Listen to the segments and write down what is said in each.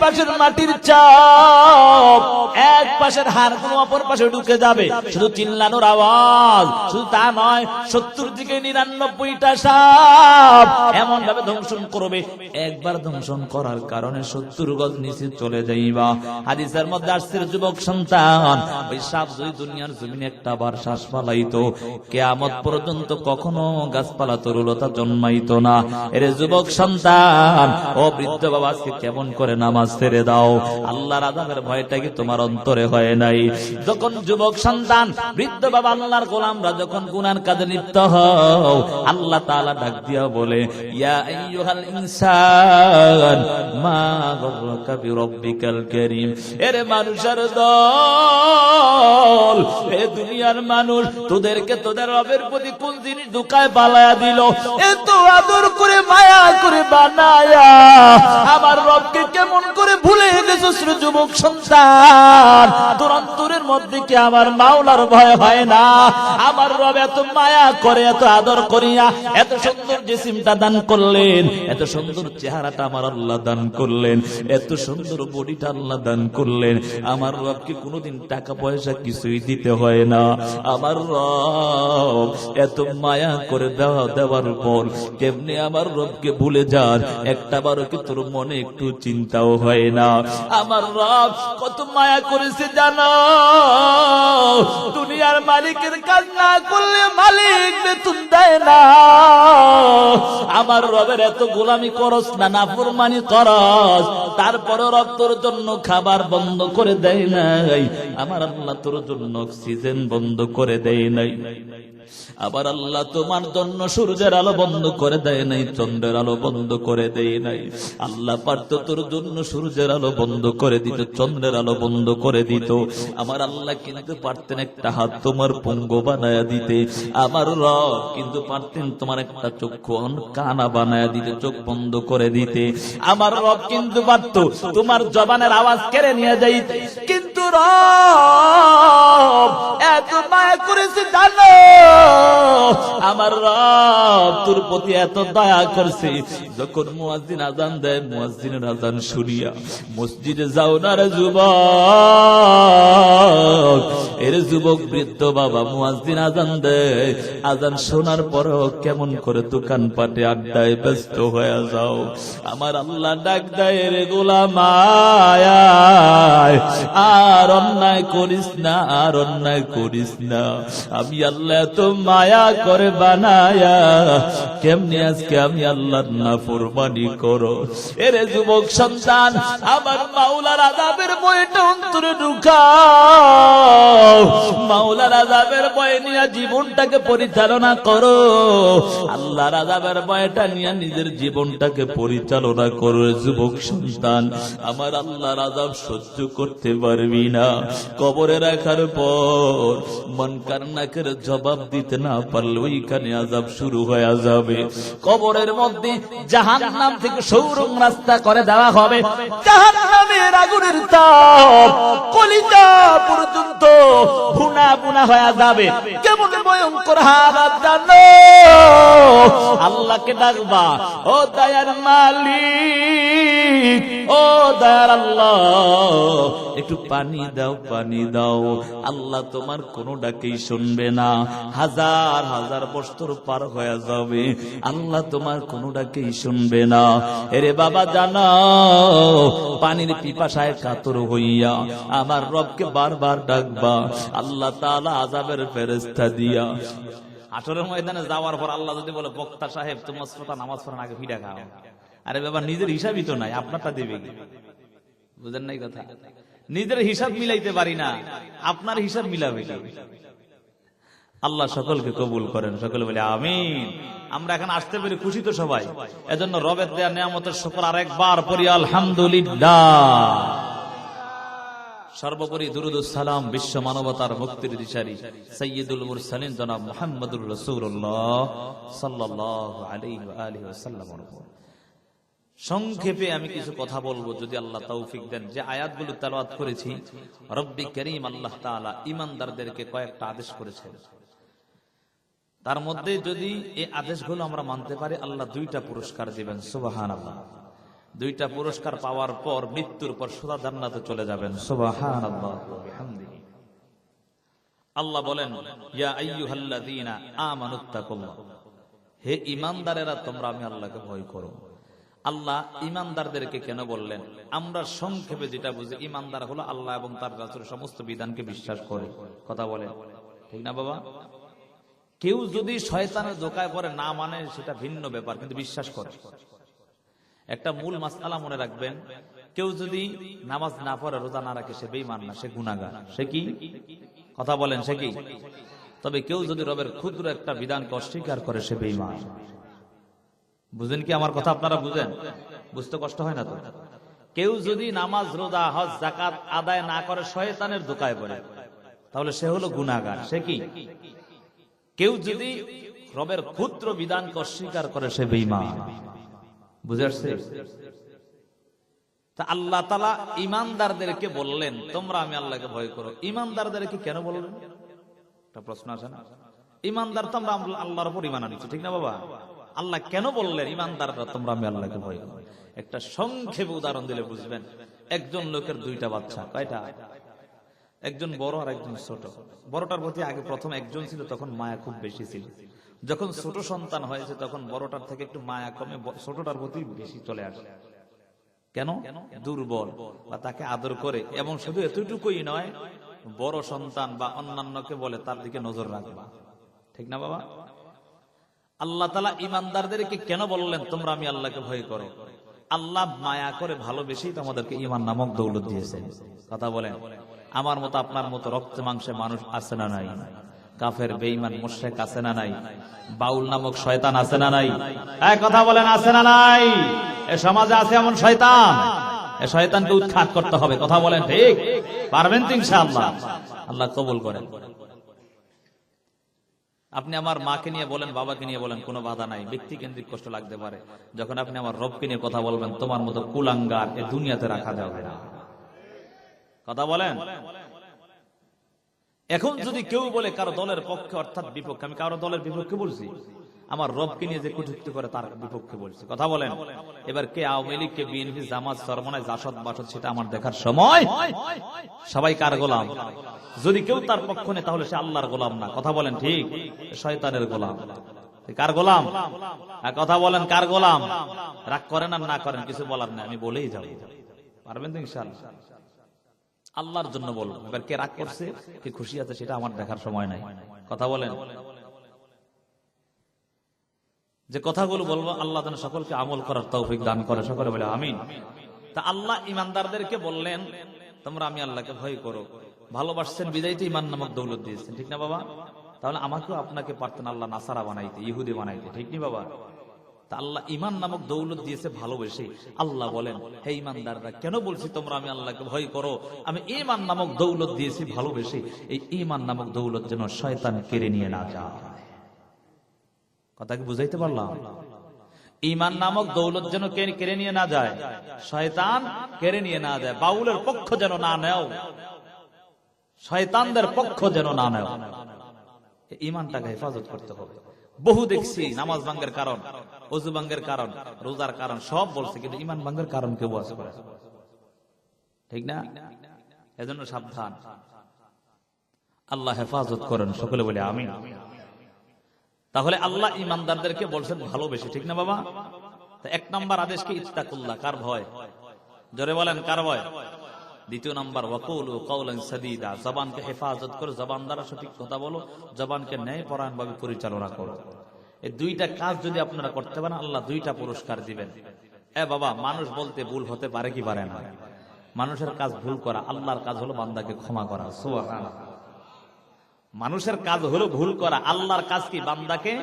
পাশের মাটির চাপ, এক পাশের হাড়গুলো অপর পাশে ঢুকে যাবে, শুধু চিল্লানোর আওয়াজ। শুধু তা নয়, 70 থেকে 99টা সাপ এমন ভাবে ধ্বংসন করবে, একবার ধ্বংসন করার কারণে 70 গজ নিচে চলে যাইবা। হাদিসের মধ্যে আসছে, যুবক সন্তান, ওই সাপ যদি দুনিয়ার জমিনে একটা বার শ্বাস ফালাইতো, কিয়ামত পর্যন্ত কখনো গাছপালা তরুলতা জন্মাইতো না। এরে যুবক সন্তান, ও বৃদ্ধ বাবা, আজকে কেমন করে নামাজ ছেড়ে দাও? আল্লাহর আযাবের ভয়টা কি তোমার অন্তরে হয় নাই? যখন যুবক সন্তান, বৃদ্ধ বাবা, আল্লাহর গোলামরা যখন গুনার কাজে লিপ্ত হও, আল্লাহ তাআলা ডাক দিয়া বলে, ইয়া আইয়ুহাল ইনসান মা গররাকা বিরব্বিকাল কারীম। এরে মানুষের দল, এ দুনিয়ার মানুষ, তোদেরকে তোদের রবের প্রতি কোন জিনিস ধোঁকায় পালায়া দিল? এত আদর করে মায়া করে বানায়া আমার রবকে কেমন করে ভুলে গেছিস রে যুবক সন্তান? তোর অন্তরের মধ্যে কি আমার মাওলার ভয় হয় না? আমার রব এত মায়া করে, এত আদর করিয়া এত সুন্দর জিসিমটা দান করলেন, এত সুন্দর চেহারাটা আমার আল্লাহ দান করলেন, এত সুন্দর বডিটা আল্লাহ দান করলেন। আমার রবকে কোনোদিন টাকা পয়সা কিছুই দিতে হয় না। আমার রব এত মায়া করে দেওয়ার পর কেমনে আমার রবকে ভুলে যান? একটা বারও কি তোর মনে একটু চিন্তাও হয় না? আমার রব কত মায়া করেছে জানো? দুনিয়ার মালিকের কাজ না করলে মালিক বেতন দেয় না। আমার রবের এত গোলামি করস না, নাফরমানি করস, তারপরে রব তোর জন্য খাবার বন্ধ করে দেয় নাই। আমার আল্লাহ তোর জন্য অক্সিজেন বন্ধ করে দেয় নাই। আবার আল্লাহ তোমার জন্য সূর্যের আলো বন্ধ করে দেয় নাই, চন্দ্রের আলো বন্ধ করে দেয় নাই। আল্লাহ পারতো তোর জন্য সূর্যের আলো বন্ধ করে দিত, চন্দ্রের আলো বন্ধ করে দিত। আমার আল্লাহ কিন্তু পারতেন একটা হাত তোমার পঙ্গু বানায়া দিতে। আমার রব কিন্তু পারতেন তোমার একটা চক্ষু কানা বানায়া দিতে, চোখ বন্ধ করে দিতে। আমার রব কিন্তু পারত তোমার জবানের আওয়াজ কেড়ে নিয়ে যাইতে। কিন্তু রব এত মায়া করেছে জানো? আমার রব তোর প্রতি এত দয়া করছে, যখন মুয়াজ্জিন আযান দেয়, মুয়াজ্জিনের আযান শুনিয়া মসজিদে যাও না রে যুবক। এর যুবক বৃদ্ধ বাবা, মুয়াজ্জিন আযান দেয়, আযান শোনার পরেও কেমন করে দোকান পাটে আড্ডায় ব্যস্ত হয়ে যাও। আমার আল্লাহ ডাক দেয়, রে গোলাম আয়, আর অন্যায় করিস না, আর অন্যায় করিস না। আমি আল্লাহ এত মায়া করে বানায়া কেমনি আজকে আমি আল্লাহর নাফরমানি করো? এরে যুবক সন্তান, আমার মাওলার আযাবের ভয়টা অন্তরে ঢুকাও। মাওলার আযাবের ভয় নিয়ে জীবনটাকে পরিচালনা করো। আল্লাহর আযাবের ভয়টা নিয়ে নিজের জীবনটাকে পরিচালনা করো। যুবক সন্তান, আমার আল্লাহর আযাব সহ্য করতে পারবি না, কবরে রাখার পর মুনকার নাকির জবাব দিতে না পারলে ওইখানে আযাব শুরু হয়ে যাবে। কবরের মধ্যে জাহান্নাম থেকে সৌরং রাস্তা করে দেওয়া হবে। জাহান্নামের আগুনের তাপ কলিজা পর্যন্ত ভুনা ভুনা হয়ে যাবে। কেমন ভয়ঙ্কর হালাত জানো? আল্লাহকে ডাকবা, ও দয়ার মালিক, ও দয়ার আল্লাহ, একটু পানি দাও, পানি দাও। আল্লাহ তোমার কোনো ডাকেই শুনবে না। হাজার হাজার বছর পার হয়ে যাবে, আল্লাহ তোমার কোনো ডাকেই শুনবে না। এরে বাবা জানো, পানির পিপাসায় কাতর হইয়া আমার রবকে বারবার ডাকবা। আল্লাহ তাআলা আযাবের ফেরেশতা দিয়া আসরের ময়দানে যাওয়ার পর আল্লাহ যদি বলে, বক্তা সাহেব তোমার শ্রোতা নামাজ পড়ার আগে ভিড়া খাও। আরে বাবা, নিজের হিসাবই তো নাই, আপনারটা দেবে কি? বুঝেন নাই কথা? নিজের হিসাব মিলাইতে পারি না, আপনার হিসাব মিলাবে কি? আল্লাহ সকলকে কবুল করেন, সকলে বলে আমিন। আমরা এখন আসতে পেরে খুশি তো সবাই, এজন্য রবের দেয়া নিয়ামতের শুকর আরেকবার পড়ি আলহামদুলিল্লাহ। সর্বোপরি দুরূদ ও সালাম বিশ্ব মানবতার মুক্তির দিশারি সাইয়্যিদুল মুরসালিন জনাব মুহাম্মদুর রাসূলুল্লাহ সাল্লাল্লাহু আলাইহি ওয়া আলিহি ওয়াসাল্লামের উপর। সংক্ষেপে আমি কিছু কথা বলবো যদি আল্লাহ তৌফিক দেন। যে আয়াতগুলো তেলাওয়াত করেছি, রব্বি কারীম আল্লাহ তাআলা ঈমানদারদেরকে কয়েকটা আদেশ করেছেন। তার মধ্যে যদি এই আদেশগুলো আমরা মানতে পারি, আল্লাহ দুইটা পুরস্কার দিবেন। সুবহানাল্লাহ। দুইটা পুরস্কার পাওয়ার পর মৃত্যুর পর সোজা জান্নাতে চলে যাবেন। সুবহানাল্লাহ ওয়া বিহামদিহি। আল্লাহ বলেন, ইয়া আইয়ুহাল্লাযীনা আমানুত্তাকুল্লাহ, হে ঈমানদারেরা তোমরা আমি আল্লাহকে ভয় করো। আল্লাহ ঈমানদারদেরকে কেন বললেন? আমরা সংক্ষেপে যেটা বুঝি, ঈমানদার হলো আল্লাহ এবং তার রাসূলের সমস্ত বিধানকে বিশ্বাস করে। কথা বলেন ঠিক না বাবা? কেউ যদি শয়তানের ধোঁকায় পড়ে না মানে সেটা ভিন্ন ব্যাপার, কিন্তু বিশ্বাস করে। একটা মূল মাসআলা মনে রাখবেন, কেউ যদি নামাজ না পড়ে, রোজা না রাখে, সে বেঈমান না, সে গুনাহগার। সে কি? কথা বলেন, সে কি? তবে কেউ যদি রবের ক্ষুদ্র একটা বিধানকে অস্বীকার করে, সে বেঈমান। বুঝেন কি আমার কথা? আপনারা বুঝেন? বুঝতে কষ্ট হয় না তো? কেউ যদি নামাজ, রোজা, হজ, যাকাত আদায় না করে, শয়তানের ধোঁকায় পড়ে, তাহলে সে হলো গুনাহগার। সে কি? কেউ যদি রবের ক্ষুদ্র বিধানকে অস্বীকার করে, সে বেঈমান। বুঝে আসছে? তা আল্লাহ তাআলা ঈমানদারদেরকে বললেন তোমরা আমি আল্লাহকে ভয় করো। ঈমানদারদেরকে কেন বললেন? একটা প্রশ্ন আসে না? ঈমানদার তো আমরা আল্লাহর উপর ঈমান আনছি, ঠিক না বাবা? আল্লাহ কেন বললেন ঈমানদাররা তোমরা আমি আল্লাহকে ভয় করো? একটা সংক্ষেপে উদাহরণ দিলে বুঝবেন। একজন লোকের দুইটা বাচ্চা। কয়টা? একজন বড় আর একজন ছোট। বড়টার প্রতি আগে প্রথম একজন ছিল, তখন মায়া খুব বেশি ছিল। যখন ছোট সন্তান হয়েছে, তখন বড়টার থেকে একটু মায়া কমে ছোটটার প্রতি বেশি চলে আসে। কেন? দুর্বল বা তাকে আদর করে। এবং শুধু এতটুকুই নয়, বড় সন্তান বা অন্যান্যকে বলে তার দিকে নজর রাখবা। ঠিক না বাবা? আল্লাহ তাআলা ঈমানদারদেরকে কেন বললেন তোমরা আমি আল্লাহকে ভয় করো? আল্লাহ মায়া করে ভালোবেসেই তোমাদেরকে ঈমান নামক দৌলত দিয়েছেন। কথা বলেন। আমার মতো আপনার মতো রক্তে মাংসে মানুষ আছে না নাই? কাফের, বেঈমান, মুশরিক আছে না নাই? বাউল নামক শয়তান আছে না নাই? এই কথা বলেন, আছে না নাই? এ সমাজে আছে এমন শয়তান। এই শয়তানকে উৎখাত করতে হবে। কথা বলেন ঠিক? পারবেন তো ইনশাআল্লাহ? আল্লাহ কবুল করেন। আপনি আমার মাকে নিয়ে বলেন, বাবাকে নিয়ে বলেন, কোনো বাধা নাই। ব্যক্তি কেন্দ্রিক কষ্ট লাগতে পারে। যখন আপনি আমার রবকে নিয়ে কথা বলবেন, তোমার মতো কুলাঙ্গার এ দুনিয়াতে রাখা যাবে না। কথা বলেন। এখন যদি কেউ বলে কারো দলের পক্ষে অর্থাৎ বিপক্ষে, আমি কারো দলের বিপক্ষে বলছি? আমার রবকে নিয়ে যে কটূক্তি করে তার বিপক্ষে বলছি। কথা বলেন। এবার কে আওয়ামী লীগ, কে বিএনপি, জামাত, চরমনায়, জাসদ, বাসদ, সেটা আমার দেখার সময়। সবাই কার গোলাম? যদি কেউ তার পক্ষ নেই, তাহলে সে আল্লাহর গোলাম না। কথা বলেন ঠিক? শয়তানের গোলাম। কার গোলাম? কথা বলেন, কার গোলাম? রাগ করেন আর না করেন, কিছু বলার নাই, আমি বলেই যাব। পারবেন তো ইনশাআল্লাহ? আল্লাহর জন্য বলবো। এবার কে রাগ করছে, কে খুশি আছে, সেটা আমার দেখার সময় নাই। কথা বলেন। যে কথাগুলো বলবো, আল্লাহ যেন সকলকে আমল করার তৌফিক দান করে। সকলে বলে আমিন। তা আল্লাহ ঈমানদারদেরকে বললেন তোমরা আমি আল্লাহকে ভয় করো। ভালোবাসছেন বিদায় তো ঈমান নামক দৌলত দিয়েছেন, ঠিক না বাবা? তাহলে আমাকেও আপনাকে পারতেন আল্লাহ নাসারা বানাইতে, ইহুদি বানাইতে, ঠিক নি বাবা? তা আল্লাহ ঈমান নামক দৌলত দিয়েছে ভালোবেসে। আল্লাহ বলেন, হে ঈমানদাররা, কেন বলছি তোমরা আমি আল্লাহকে ভয় করো? আমি ঈমান নামক দৌলত দিয়েছি ভালোবেসে। এই ঈমান নামক দৌলত যেন শয়তান কেড়ে নিয়ে না যায়। কথা কি বুঝাইতে পারলাম? ঈমান নামক দৌলত যেন কেড়ে নিয়ে না যায়, শয়তান কেড়ে নিয়ে না যায়। বাউলের পক্ষ যেন না নেও, শয়তানদের পক্ষ যেন না নেও। ঈমানটাকে হেফাজত করতে হবে। বহু দেখছি নামাজ ভাঙ্গের কারণ, ওযু ভাঙ্গের কারণ, রোজার কারণ সব বলছে, কিন্তু ঈমান ভাঙ্গের কারণ কেউ বলছে না। ঠিক না? এজন্য সাবধান। আল্লাহ হেফাজত করেন। সকলে বলে আমিন। তাহলে আল্লাহ ঈমানদারদেরকে বলছেন ভালোবেসে, ঠিক না বাবা? এক নাম্বার আদেশ কি? ইত্তাকুল্লাহ। কার ভয়? জোরে বলেন, কার ভয়? দ্বিতীয় নাম্বার ওয়াকুলু কাওলান সাদীদা। জবানকে হেফাজত করো, জবান দ্বারা সঠিক কথা বলো, জবানকে ন্যায়পরায়ণভাবে পরিচালনা করো। এই দুইটা কাজ যদি আপনারা করতে পারেন, আল্লাহ দুইটা পুরস্কার দিবেন। বাবা, মানুষ বলতে ভুল হতে পারে কি পারে না? মানুষের কাজ ভুল করা, আল্লাহর কাজ হলো বান্দাকে ক্ষমা করা। সুবহানাল্লাহ। মানুষের কাজ হলো ভুল করা, আল্লাহর কাজ কি? বান্দাকে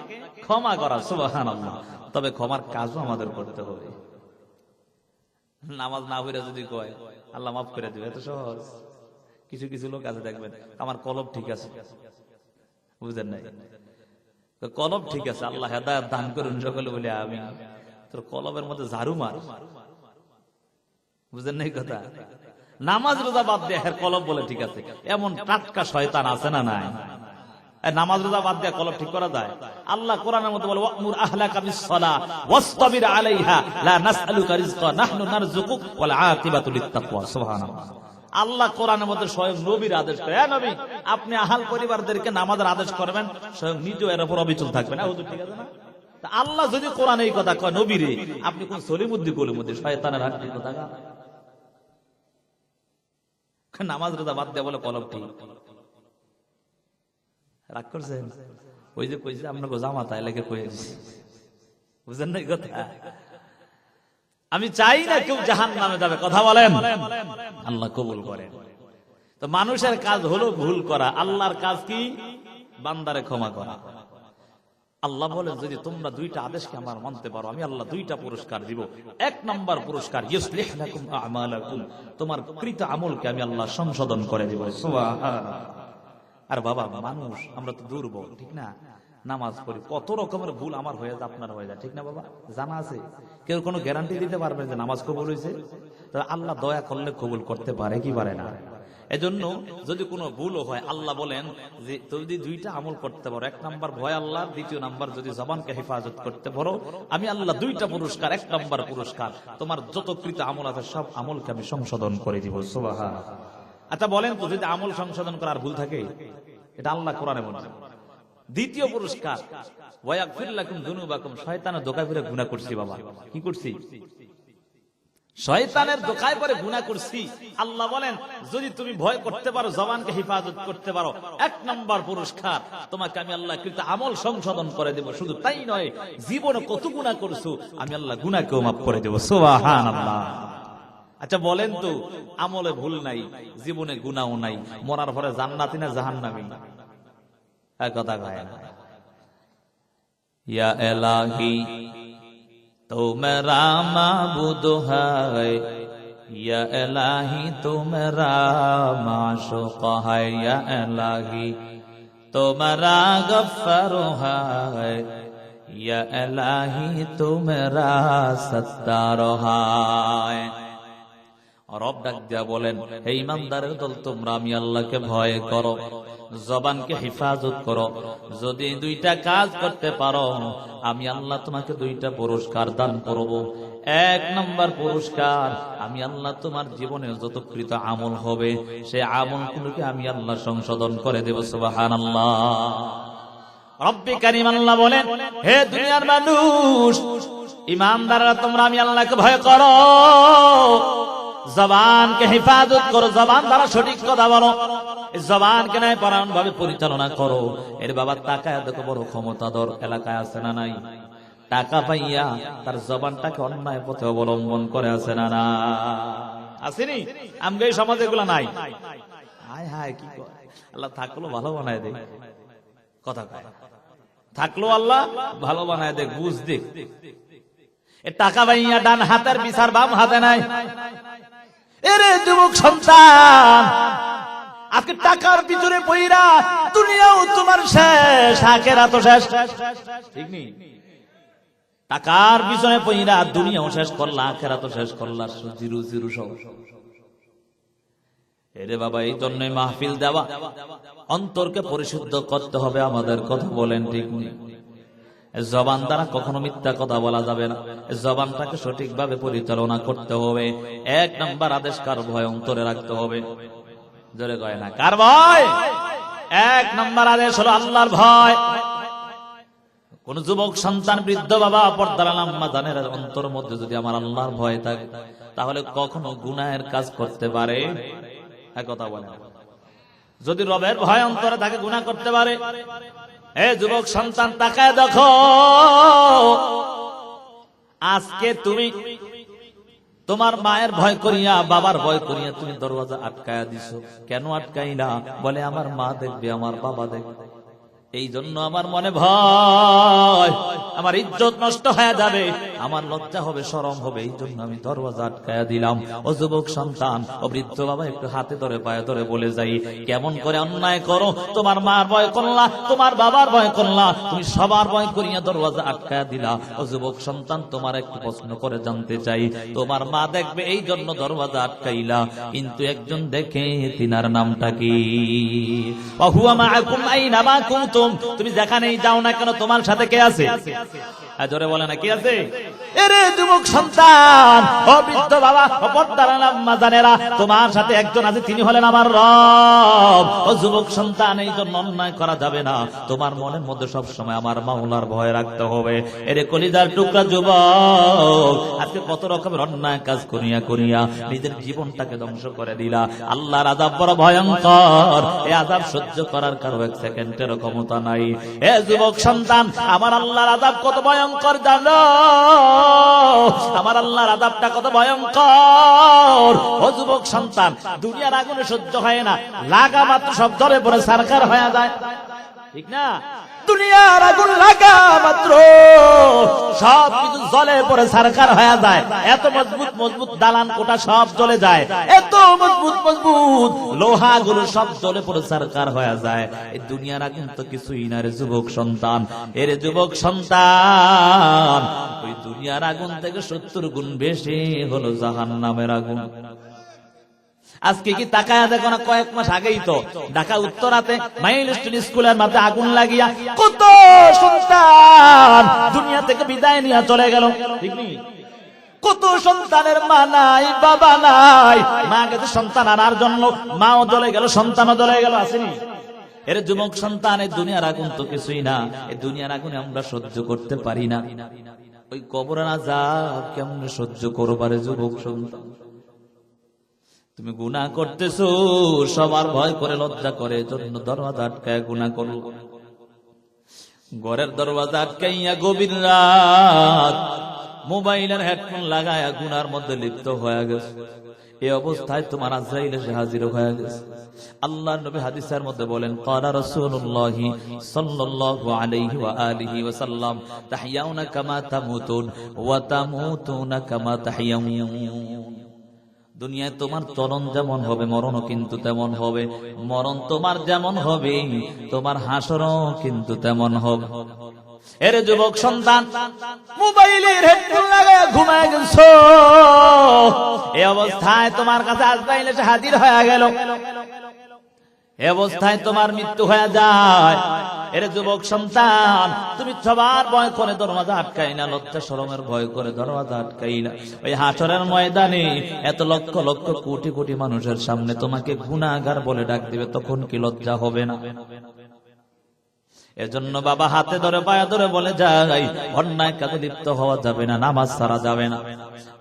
ক্ষমা করা। সুবহানাল্লাহ। তবে ক্ষমার কাজও আমাদের করতে হবে। নামাজ না পড়ে যদি কয় আল্লাহ মাফ করে দিবে, এত সহজ? কিছু কিছু লোক আছে দেখবেন, আমার কলব ঠিক আছে, বুঝেন নাই? কলব ঠিক আছে, আল্লাহ হেদায়েত দান করুন। সকলে বলে আমিন। তোর কলবের মধ্যে ঝাড়ু মার। বুঝেন নাই কথা? নামাজ রোজা বাদ দিয়ে কলব বলে ঠিক আছে, এমন টাটকা শয়তান আছে না নাই? নামাজ রোজা বাদ দিয়ে কলব ঠিক করা যায়? আল্লাহ কোরআনের মধ্যে বলে ওয়ামুর আহলাকা বিস-সালাহ ওয়াসতাবির আলাইহা লা নাসআলুকা রিজকা নাহনু নারযুকুক ওয়াল আকিবাতু লিত-তাকওয়া। সুবহানাল্লাহ। আল্লাহ কোরআনের মধ্যে স্বয়ং নবীর আদেশ করে, হ্যাঁ নবী আপনি আহল পরিবারদেরকে নামাজের আদেশ করবেন, স্বয়ং নিজেও এর উপর অবিচল থাকবেন। হুজুর ঠিক আছে না? তা আল্লাহ যদি কোরআনে এই কথা কয় নবীরে, আপনি কোন সলিমুদ্দি কলিমুদ্দি শয়তানের হাড্ডির কথা গা? নামাজ রোজা বাদ দিয়ে বলে কলব ঠিক। রাগ করছেন? ওই যে কইছে আপনাকে জামাতা এলাকে কয়ে দিছি, বুঝেন না কথা? আমি চাই না কেউ জাহান্নামে যাবে, কথা বলেন, আল্লাহ কবুল করেন। তো মানুষের কাজ হলো ভুল করা, আল্লাহর কাজ কি? বান্দারে ক্ষমা করা। আল্লাহ বলেন যদি তোমরা দুইটা আদেশকে আমার মানতে পারো, আমি আল্লাহ দুইটা পুরস্কার দিব। এক নম্বর পুরস্কার ইউসলিহ লাকুম আমালাকুম, তোমার কৃত আমলকে আমি আল্লাহ সংশোধন করে দিব। সুবহানাল্লাহ। আর বাবা মানুষ আমরা তো দুর্বল, ঠিক না? নামাজ পড়ি, কত রকমের ভুল আমার হয়ে যায়, আপনার হয়ে যায়, ঠিক না বাবা? জানা আছে? কেউ কোনো গ্যারান্টি দিতে পারবে যে নামাজ কবুল হয়েছে? তো আল্লাহ দয়া করলে কবুল করতে পারে কি পারে না? এজন্য যদি কোনো ভুলও হয়, আল্লাহ বলেন যে যদি দুইটা আমল করতে পারো, এক নাম্বার ভয় আল্লাহ, দ্বিতীয় নাম্বার যদি জবানকে হেফাজত করতে পারো, আমি আল্লাহ দুইটা পুরস্কার, এক নাম্বার পুরস্কার তোমার যত কৃত আমল আছে সব আমলকে আমি সংশোধন করে দিব। সুবহানাল্লাহ। আচ্ছা বলেন তো, যদি আমল সংশোধন করার ভুল থাকে, এটা আল্লাহ কোরআনে বলেন। দ্বিতীয় পুরস্কার ওয়াগফির লাকুম যুনুবাকুম, শয়তানের ধোঁকায় পড়ে গুনাহ করছি বাবা, কি করছি? শয়তানের ধোঁকায় পড়ে গুনাহ করছি। আল্লাহ বলেন যদি তুমি ভয় করতে পারো, জবানকে হেফাজত করতে পারো, এক নম্বর পুরস্কার তোমাকে আমি আল্লাহ কৃত আমল সংশোধন করে দেব। শুধু তাই নয়, জীবনে কত গুনাহ করছো আমি আল্লাহ গুনাহকেও মাফ করে দেব। সুবহানাল্লাহ। আচ্ছা বলেন তো, আমলে ভুল নাই, জীবনে গুনাহও নাই, মরার পরে জান্নাতি না জাহান্নামী? কথা কয় না। ইয়া ইলাহি তো মেরা মাবুদ है, या इलाही तो मेरा माशूक है, या इलाही तो मेरा गफ्फार है, या इलाही तो मेरा सत्तार है। রব ডাক দিয়া বলেন, হে ইমানদারের দল, তোমরা আমি আল্লাহকে ভয় করো, জবানকে হেফাজত করো। যদি দুইটা কাজ করতে পারো, আমি আল্লাহ তোমাকে দুইটা পুরস্কার দান করব। এক নম্বর পুরস্কার, আমি আল্লাহ তোমার জীবনে যত কৃত আমল হবে সেই আমলগুলোকে আমি আল্লাহ সংশোধন করে দেব। সুবহানাল্লাহ। রব্বে কারীম আল্লাহ বলেন, হে দুনিয়ার মানুষ, ইমানদাররা তোমরা আমি আল্লাহকে ভয় করো, জবানকে হেফাজত করো, জবান দ্বারা সঠিক কথা বলো, জবানকে ন্যায় পরায়ণ ভাবে পরিচালনা করো। এর বাবা তাকায় দেখো, বড় ক্ষমতাধর এলাকায় আছে না নাই? টাকা পাইয়া তার জবানটাকে অন্যায় পথে অবলম্বন করে আছে না না? আসেনি? আমগে এই সমাজে এগুলা নাই। হায় হায়, কি আল্লাহ থাকলো ভালো বানায় দেখ, কথা কয় থাকলো আল্লাহ ভালো বানায় দেখ, বুঝ দেখ। এ টাকা পাইয়া ডান হাতের বিচার বাম হাতে নাই। এরে যুবক সন্তান, আজকে টাকার পিছনে পইরা দুনিয়াও তোমার শেষ, আখিরাতও শেষ, ঠিক নেই? টাকার পিছনে পইরা দুনিয়াও শেষ করলা, আখিরাতও শেষ করলা, জিরু জিরু সব। এরে বাবা, এই জন্যই মাহফিল দেওয়া, অন্তরকে পরিশুদ্ধ করতে হবে আমাদের, কথা বলেন ঠিক নেই? জবান দ্বারা কখনো মিথ্যা কথা বলা যাবে না, জবানটাকে সঠিকভাবে পরিচালনা করতে হবে। এক নাম্বার আদেশ কার ভয় অন্তরে রাখতে হবে, জোরে কয় না কার ভয়? এক নাম্বার আদেশ হলো আল্লাহর ভয়। কোন যুবক সন্তান, বৃদ্ধ বাবা, পর্দার আম্মা জানের অন্তরের মধ্যে যদি আমার আল্লাহর ভয় থাকে, তাহলে কখনো গুনাহের কাজ করতে পারে? কথা বলে। যদি রবের ভয় অন্তরে থাকে, গুনাহ করতে পারে? হে যুবক সন্তান, তাকায় দেখো, আজকে তুমি তোমার মায়ের ভয় করিয়া, বাবার ভয় করিয়া তুমি দরওয়াজা আটকায়া দিছো। কেন আটকাইলা? বলে আমার মা দেখবে, আমার বাবা দেখবে, এই জন্য আমার মনে ভয়, আমার ইজ্জত নষ্ট হয়ে যাবে, আমার লজ্জা হবে, শরম হবে, এই জন্য আমি দরওয়াজা আটকায়া দিলাম। ও যুবক সন্তান, ও বৃদ্ধ বাবা, একটু হাতে ধরে পায়ে ধরে বলে যাই, কেমন করে অন্যায় করো? তোমার মার ভয় করলা, তোমার বাবার ভয় করলা, তুমি সবার ভয় করিয়া দরওয়াজা আটকায়া দিলা। ও যুবক সন্তান, তোমার একটু প্রশ্ন করে জানতে চাই, তোমার মা দেখবে এই জন্য দরওয়াজা আটকাইলা, কিন্তু একজন দেখে, তিনার নামটা কি? ওয়াহুয়া মাআকুম আইনামা কুনতুম, তুমি যেখানেই যাও না কেন তোমার সাথে কে আছে? জোরে বলে না, কি আছে? এরে যুবক সন্তান, ও বৃদ্ধ বাবা, ও পর্দার আম্মা জানেরা, তোমার সাথে একজন আছে, তিনি হলেন আমার রব। ও যুবক সন্তান, এই জন্য অন্যায় করা যাবে না, তোমার মনের মধ্যে সব সময় আমার মাওলার ভয় রাখতে হবে। এরে কলিজার টুকরা যুবক, আজকে কত রকমের অন্যায় কাজ করিয়া করিয়া নিজের জীবনটাকে ধ্বংস করে দিলা। আল্লাহর আযাব বড় ভয়ঙ্কর, এই আযাব সহ্য করার কারো এক সেকেন্ডের ক্ষমতা নাই। এ যুবক সন্তান, আমার আল্লাহর আযাব কত ভয়ঙ্কর জানো? আমার আল্লাহর আযাবটা কত ভয়ঙ্কর। ও যুবক সন্তান, দুনিয়ার আগুনে সহ্য হয় না, লাগা মাত্র সব জ্বলে পড়ে ছারখার হয়ে যায়, ঠিক না? দুনিয়ার আগুন লাগা মাত্র সব কিছু জ্বলে পড়ে ছারখার হয়ে যায়। এত মজবুত মজবুত দালান কোটা সব জ্বলে যায়, এত মজবুত মজবুত লোহাগুলো সব জ্বলে পড়ে ছারখার হয়ে যায়। এই দুনিয়ার আগুন তো কিছুই না রে যুবক সন্তান। এর যুবক সন্তান, ওই দুনিয়ার আগুন থেকে 70 গুণ বেশি হলো জাহান্নামের আগুন। আজকে কি তাকায়া দেখো না, কয়েক মাস আগেই তো ঢাকা উত্তরাতে মাইলস্টোন স্কুলের মাঝে আগুন লাগিয়া কত সন্তান দুনিয়া থেকে বিদায় নিয়ে চলে গেল, ঠিক নেই? কত সন্তানের মা নাই, বাবা নাই, মা গেছে সন্তান আনার জন্য, মাও চলে গেল, সন্তানও চলে গেল, আসেনি? এর যুবক সন্তান, এই দুনিয়ার আগুন তো কিছুই না, এই দুনিয়ার আগুনে আমরা সহ্য করতে পারি না, ওই কবরের আযাব কেমনে সহ্য করবারে যুবক সন্তান? তুমি গুনাহ করতেছো, সবার ভয় করে, লজ্জা করে, জন্য দরওয়াজা আটকায় গুনাহ করো। ঘরের দরওয়াজা আটকাইয়া গভীর রাত মোবাইলের হেডফোন লাগায়া গুনার মধ্যে লিপ্ত হয়ে গেছে। এই অবস্থায় তোমার আজরাইল এসে হাজির হয়ে গেছে। আল্লাহর নবী হাদিসের মধ্যে বলেন, ক্বালা রাসূলুল্লাহ সাল্লাল্লাহু আলাইহি ওয়া আলিহি ওয়া সাল্লাম, তাহইয়াউনা কামা তামুতুন ওয়া তামুতুনা কামা তাহইয়াউন। দুনিয়ায় তোমার চলন যেমন হবে, মরণও কিন্তু তেমন হবে। মরণ তোমার যেমন হবে, তোমার হাসরও কিন্তু তেমন হবে। এর যুবক সন্তান, মোবাইলের হেডফোন লাগায় ঘুমায় গেছো, এই অবস্থায় তোমার কাছে আজরাইল এসে হাজির হয়ে গেল, এই অবস্থায় তোমার মৃত্যু হয়ে যায়। এর যুবক সন্তান, তুমি সবার ভয় করে দরওয়াজা আটকাই না, লজ্জা শরমের ভয় করে দরওয়াজা আটকাই না। ওই হাসরের ময়দানে এত লক্ষ লক্ষ কোটি কোটি মানুষের সামনে তোমাকে গুনাহগার বলে ডাক দিবে, তখন কি লজ্জা হবে না? এজন্য বাবা হাতে ধরে পায়ে ধরে বলে যাই, অন্যায় কাজে লিপ্ত হওয়া যাবে না, নামাজ ছাড়া যাবে না,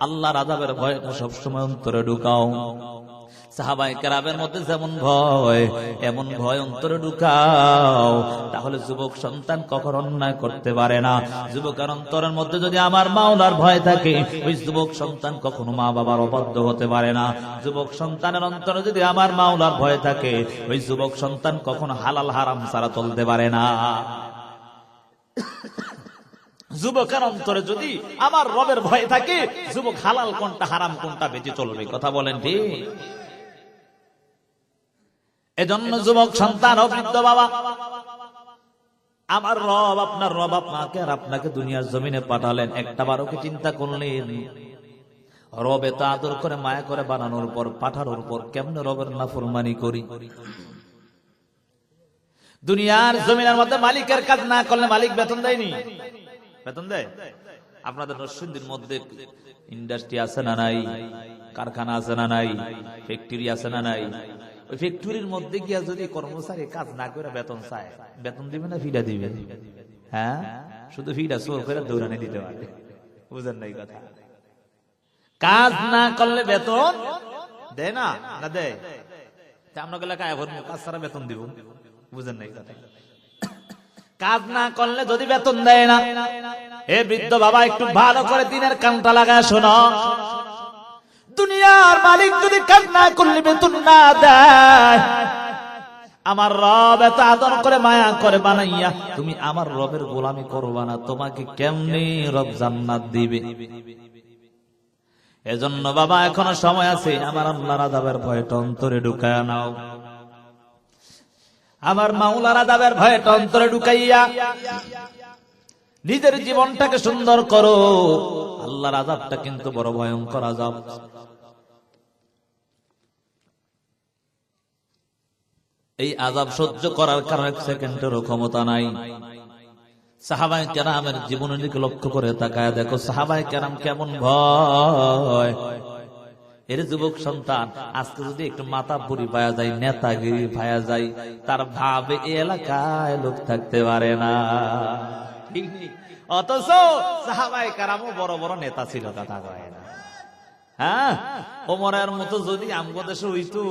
আল্লাহর আযাবের ভয়টা সবসময় অন্তরে ঢুকাও। সাহাবায়ে কেরামের মধ্যে যেমন ভয়, এমন ভয় অন্তরে ঢুকাও, তাহলে যুবক সন্তান কখনো অন্যায় করতে পারে না। যুবকের অন্তরের মধ্যে যদি আমার মাওলার ভয় থাকে, ওই যুবক সন্তান কখনো মা বাবার অবাধ্য হতে পারে না। যুবক সন্তানের অন্তরে যদি আমার মাওলার ভয় থাকে, ওই যুবক সন্তান কখনো হালাল হারাম ছাড়া চলতে পারে না। যুবকের অন্তরে যদি আমার রবের ভয় থাকে, যুবক হালাল কোনটা হারাম কোনটা বেঁচে চলবে, কথা বলেন ঠিক? এজন্য যুবক সন্তান ও বৃদ্ধ বাবা, আমার রব, আপনার রব আপনাকে আর আপনাকে দুনিয়ার জমিনে পাঠালেন, একটা বারো কি চিন্তা করলেন? রব এত আদর করে মায়া করে বানানোর পর, পাঠানোর পর কেমনে রবের নাফরমানি করি? দুনিয়ার জমিনের মধ্যে মালিকের কাজ না করলে মালিক বেতন দেয়নি? বেতন দেয়? আপনাদের নরসিংদীর মধ্যে ইন্ডাস্ট্রি আছে না নাই? কারখানা আছে না নাই? ফ্যাক্টরি আছে না নাই? ওই ফ্যাক্টরির মধ্যে গিয়া যদি কর্মচারী কাজ না করে বেতন চায়, বেতন দিবে না ফিডা দিবে? হ্যাঁ, শুধু ফিডা সোর করে দৌড়ানি দিতে পারে, বুঝেন নাই কথা? কাজ না করলে বেতন দেয় না, না দেয়? আমরা গেলে কাজ ছাড়া বেতন দিব, বুঝেন নাই কথা? কাজ না করলে যদি বেতন দেয় না, এ বৃদ্ধ বাবা একটু ভালো করে দিনের কানটা লাগায় শোনো। দুনিয়ার মালিক যদি কাজ না করলে বেতন না দেয়, আমার রব এত আদর করে মায়া করে বানাইয়া তুমি আমার রবের গোলামি করবা না, তোমাকে কেমনে রব জান্নাত দিবে? এজন্য বাবা এখনো সময় আছে, আমার আল্লাহর আযাবের ভয়টা অন্তরে ঢুকায়া নাও, আমার মাওলার আযাবের ভয়টা অন্তরে ঢুকাইয়া নিজের জীবনটাকে সুন্দর করো। আল্লাহর আযাবটা কিন্তু বড় ভয়ঙ্কর আযাব। এই আযাব সহ্য করার কারণ এক সেকেন্ডেরও ক্ষমতা নাই। সাহাবায়ে কেরামের জীবনের দিকে লক্ষ্য করে তাকায় দেখো, সাহাবায়ে কেরাম কেমন ভয়। এর যুবক সন্তান আজকে যদি একটু মাথা পুরি পাওয়া যায়, নেতাগিরি পাওয়া যায়, তার ভাবে এই এলাকায় লোক থাকতে পারে না। ঠিক নেই? অথচ সাহাবায়ে কেরামও বড় বড় নেতা ছিল, কথা কয় না। হ্যাঁ, ওমরের মতো যদি আমগো দেশে হইতো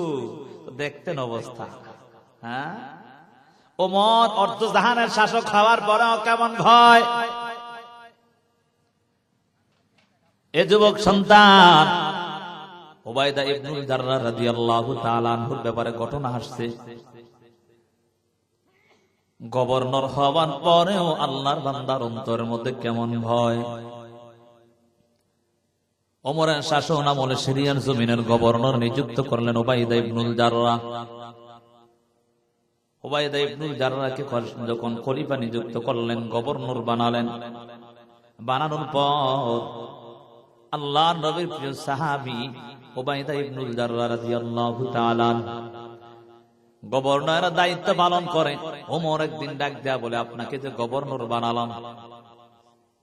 দেখতেন অবস্থা। হ্যাঁ, ওমর অর্ধ জাহানের শাসক হওয়ার পরেও কেমন ভয়। এ যুবক সন্তান উবাইদা ইবনুল জাররাহ রাদিয়াল্লাহু তাআলা আনহুর ব্যাপারে ঘটনা আসছে। গভর্নর হওয়ার পরেও আল্লাহর বান্দার অন্তরের মধ্যে কেমন ভয়। ওমরের শাসন আমলে সিরিয়ার জমিনের গভর্নর নিযুক্ত করলেন উবাইদা ইবনুল জাররাহ। উবাইদা ইবনুল জাররাহকে যখন খলিফা নিযুক্ত করলেন, গভর্নর বানালেন, বানানোর পর আল্লাহর নবীর প্রিয় সাহাবী উবাইদা ইবনুল জাররাহ রাদিয়াল্লাহু তাআলা গভর্নরের দায়িত্ব পালন করে। ওমর একদিন ডাক দেয়া বলে, আপনাকে যে গভর্নর বানালাম,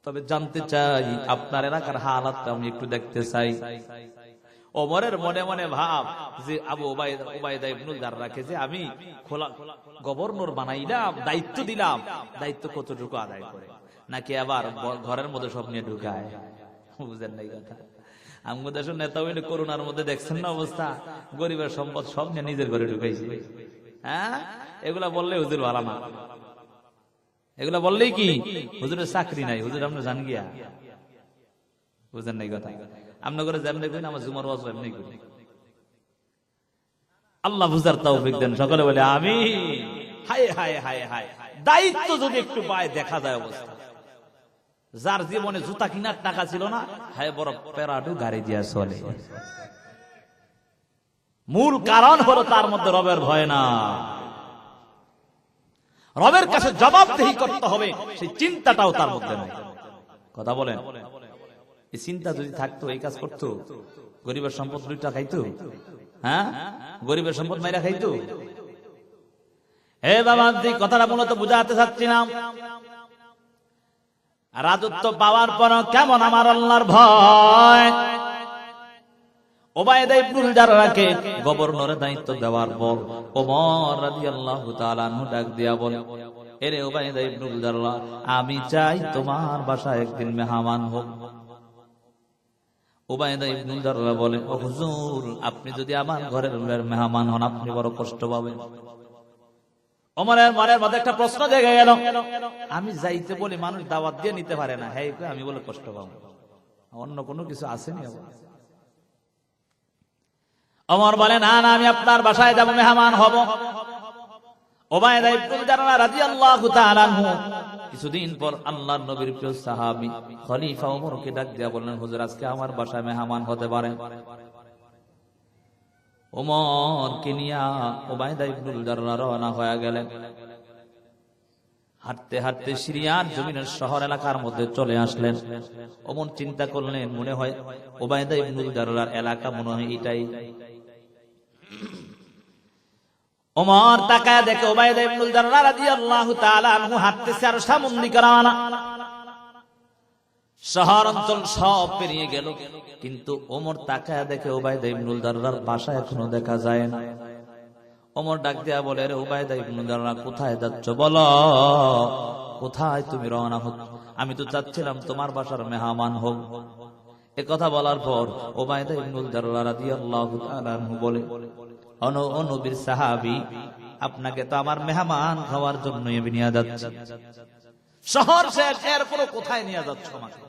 তবে জানতে চাই আপনার এলাকার হালাতটা আমি একটু দেখতে চাই। ওমরের মনে মনে ভাব যে আবু উবাইদা ইবনুল জাররাহকে যে আমি গভর্নর বানাইলাম, দায়িত্ব দিলাম, দায়িত্ব কতটুকু আদায় করে, নাকি আবার ঘরের মধ্যে সব নিয়ে ঢুকায়। বুঝেন নাই কথা? আমাদের দেশের নেতা হইলে করোনার মধ্যে দেখছেন না অবস্থা, গরিবের সম্পদ সব নিয়ে নিজের ঘরে ঢুকাইছে। হ্যাঁ, এগুলা বললে হুজুর ভালো না, এগুলা বললেই কি হুজুরের চাকরি নাই, হুজুর আমরা জান গিয়া। বুঝেন নাই কথা? আমরা করে যেমনি করি আমার জুমার ওয়াজ এমনি করি। আল্লাহ বুঝার তৌফিক দেন, সকলে বলে আমিন। হায় হায় হায় হায়, দায়িত্ব যদি একটু পায় দেখা যায় অবস্থা। যার জীবনে জুতা কিনার টাকা ছিল না, হ্যাঁ বড় প্যারাডু গাড়ি দিয়া চলে। মূল কারণ হলো তার মধ্যে রবের ভয় না, রবের কাছে জবাবদিহি করতে হবে, সেই চিন্তাটাও তার মধ্যে নাই। কথা বলেন? এই চিন্তা যদি থাকতো, এই কাজ করতো, গরিবের সম্পদ লুটা খাইতো। হ্যাঁ, গরিবের সম্পদ মাইরা খাইতো। হে বাবা, কথাটা মূলত বুঝাতে চাচ্ছিলাম, রাজত্ব পাওয়ার পর কেমন আমার আল্লাহর ভয়। উবাইদা ইবনুল জাররাহকে গভর্নরের দায়িত্ব দেওয়ার পর ওমর রাদিয়াল্লাহু তাআলা আনহু ডাক দিয়া বলে, এরে উবাইদা ইবনুল জাররাহ, আমি চাই তোমার বাসায় একদিন মেহমান হোক। উবাইদা ইবনুল জাররাহ বলে, ও হুজুর, আপনি যদি আমার ঘরের মেহমান হন আপনি বড় কষ্ট পাবেন। ওমরের মনের মধ্যে একটা প্রশ্ন জেগে গেল, আমি যাইতে বলি মানুষ দাওয়াত দিয়ে নিতে পারে না, হ্যাঁ আমি বলে কষ্ট পাবো, অন্য কোনো কিছু আসেনি। ওমর বলে, না না, আমি আপনার বাসায় যাব, মেহমান হব। উবাইদা ইবনুল জাররাহ রাদিয়াল্লাহু তাআলা আনহু কিছুদিন পর আল্লাহর নবীর প্রিয় সাহাবী খলিফা ওমরকে ডাক দিয়া বললেন, হুজুর আজকে আমার বাসায় মেহমান হতে পারেন। ওমরকে নিয়া উবাইদা ইবনুল জাররাহ রওনা হয়ে গেলেন। হাঁটতে হাঁটতে সিরিয়ার জমিনের শহর এলাকার মধ্যে চলে আসলেন। ওমর চিন্তা করলেন, মনে হয় উবাইদা ইবনুল জাররাহর এলাকা মনে হয় এটাই। ওমর তাকায় দেখে উবাইদা ইবনুল জাররাহ রাদিয়াল্লাহু তাআলা আনহু হাঁটতেছে আর সামুদ্রিক রানা। শহর অঞ্চল সব পেরিয়ে গেল, কিন্তু ওমর তাকায় দেখে উবাইদা ইবনুল জাররাহর বাসা এখনো দেখা যায় না। ওমর ডাক দিয়া বলে, রে উবাইদা ইবনুল জাররাহ, কোথায় যাচ্ছ বলো, কোথায় তুমি রওনা হচ্ছ? আমি তো চাচ্ছিলাম তোমার বাসার মেহমান হোক। এ কথা বলার পর উবাইদা ইবনুল জাররাহ রাদিয়াল্লাহু তাআলা আনহু বলে, ও নবীর সাহাবী, আপনাকে তো আমার মেহমান খাওয়ার জন্য আমি নিয়ে যাচ্ছি। শহর শেষ, এরপরও কোথায় নিয়ে যাচ্ছ আমাকে?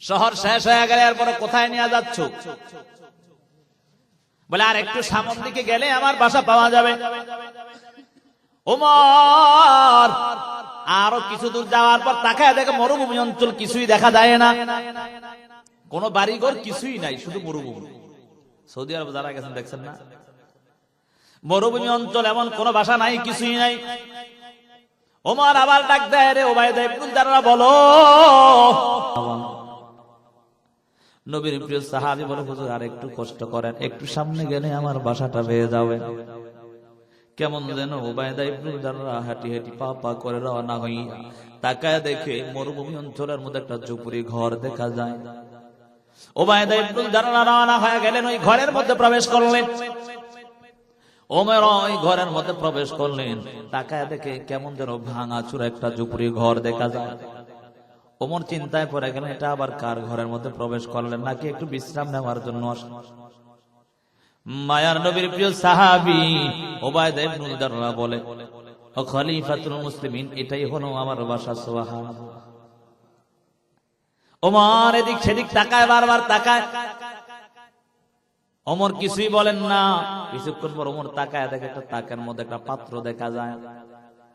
শহর শেষ হয়ে গেলে এরপরে কোথায় নিয়ে যাচ্ছ? বলে আর একটু সামন দিকে গেলে আমার বাসা পাওয়া যাবে। ওমর আরো কিছু দূর যাওয়ার পর তাকায় দেখে মরুভূমি অঞ্চল, কিছুই দেখা যায় না, কোন বাড়িঘর কিছুই নাই, শুধু মরুভূমি। সৌদি আরব যারা গেছেন দেখছেন না, মরুভূমি অঞ্চল, এমন কোন বাসা নাই, কিছুই নাই। ওমর আবার ডাক দেয়, রে উবাইদা ইবনুল জাররাহ বলো। নবীর প্রিয় সাহাবী বলে, হুজুর আর একটু কষ্ট করেন, একটু সামনে গেলে আমার বাসাটা পেয়ে যাবে। কেমন যেন উবাইদা ইবনুল জাররাহ হাঁটি হাঁটি পা পা করে রওনা হইয়া তাকায় দেখে মরুভূমি অঞ্চলের মধ্যে একটা ঝুপড়ি ঘর দেখা যায়। উবাইদা ইবনুল জাররাহ রওনা হয়ে গেলেন, ওই ঘরের মধ্যে প্রবেশ করলেন। ওমর ওই ঘরের মধ্যে প্রবেশ করলেন, তাকায় দেখে কেমন যেন ভাঙা চূড়া একটা ঝুপড়ি ঘর দেখা যায়। ওমর চিন্তায় পড়ে গেলেন, এটা আবার কার ঘরের মধ্যে প্রবেশ করলেন, নাকি একটু বিশ্রাম নেওয়ার জন্য আসলেন। মায়ার নবীর প্রিয় সাহাবী উবাইদা ইবনুল জাররাহ বলে, ও খলিফাতুল মুসলিমিন, এটাই হলো আমার বাসা। সুবহানাল্লাহ। ওমর এদিক সেদিক তাকায়, বারবার তাকায়। ওমর কিছুই বলেন না। কিছুক্ষণ পর ওমর তাকায় দেখে একটা তাকের মধ্যে একটা পাত্র দেখা যায়।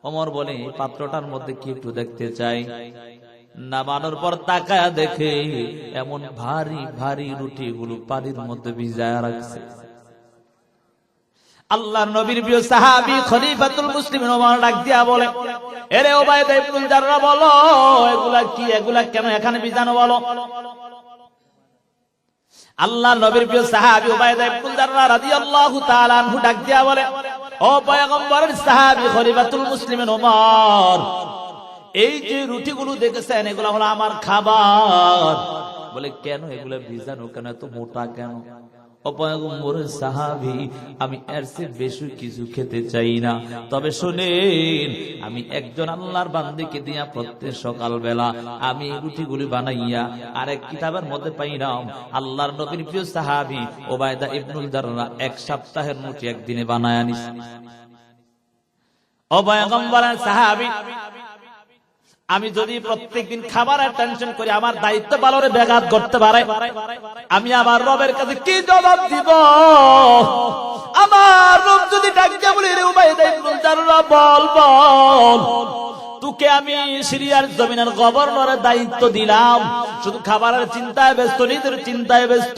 ওমর বলে, এই পাত্রটার মধ্যে কি একটু দেখতে চাই। নামানোর পর তাকায় দেখে এমন ভারী ভারী রুটিগুলো পানির মধ্যে ভিজায় রাখছে। আল্লাহর নবীর প্রিয় সাহাবী খলিফাতুল মুসলিমিন ওমর ডাক দিয়া বলে, এরে উবাইদা ইবনুল জাররাহ বলো, এগুলা কি, এগুলা কেন এখানে ভিজানো বলো। আল্লাহর নবীর প্রিয় সাহাবী উবাইদা ইবনুল জাররাহ রাদিয়াল্লাহু তাআলা আনহু ডাক দিয়া বলে, ও পয়গম্বরের সাহাবী খলিফাতুল মুসলিমিন ওমর, এই যে রুটিগুলো দেখেছেন এগুলা হলো আমার খাবার। বলে, কেন এগুলা ভিজানো কেন, এত মোটা কেন? ও পয়গম্বরের সাহাবী, আমি এর চেয়ে বেশি কিছু খেতে চাই না, তবে শুনেন, আমি একজন আল্লাহর বান্দাকে দিয়া প্রত্যেক সকালবেলা আমি রুটিগুলি বানাইয়া আরেক কিতাবের মধ্যে পাইলাম আল্লাহর নবীর প্রিয় সাহাবী উবাইদা ইবনুল জাররাহ এক সপ্তাহের রুটি একদিনে বানায় আনিস। ও পয়গম্বরের সাহাবী, আমি যদি প্রত্যেকদিন খাবারের টেনশন করি, আমার দায়িত্ব পালনে ব্যাঘাত করতে পারে, আমি আমার রবের কাছে কি জবাব দিব? আমার রব যদি ডাক দিয়ে বলি, রে উবাইদা ইবনুল জাররাহ বল বল, তোকে আমি সিরিয়ার জমিনের গভর্নরের দায়িত্ব দিলাম, শুধু খাবারের চিন্তায় ব্যস্ত, নিজের চিন্তায় ব্যস্ত।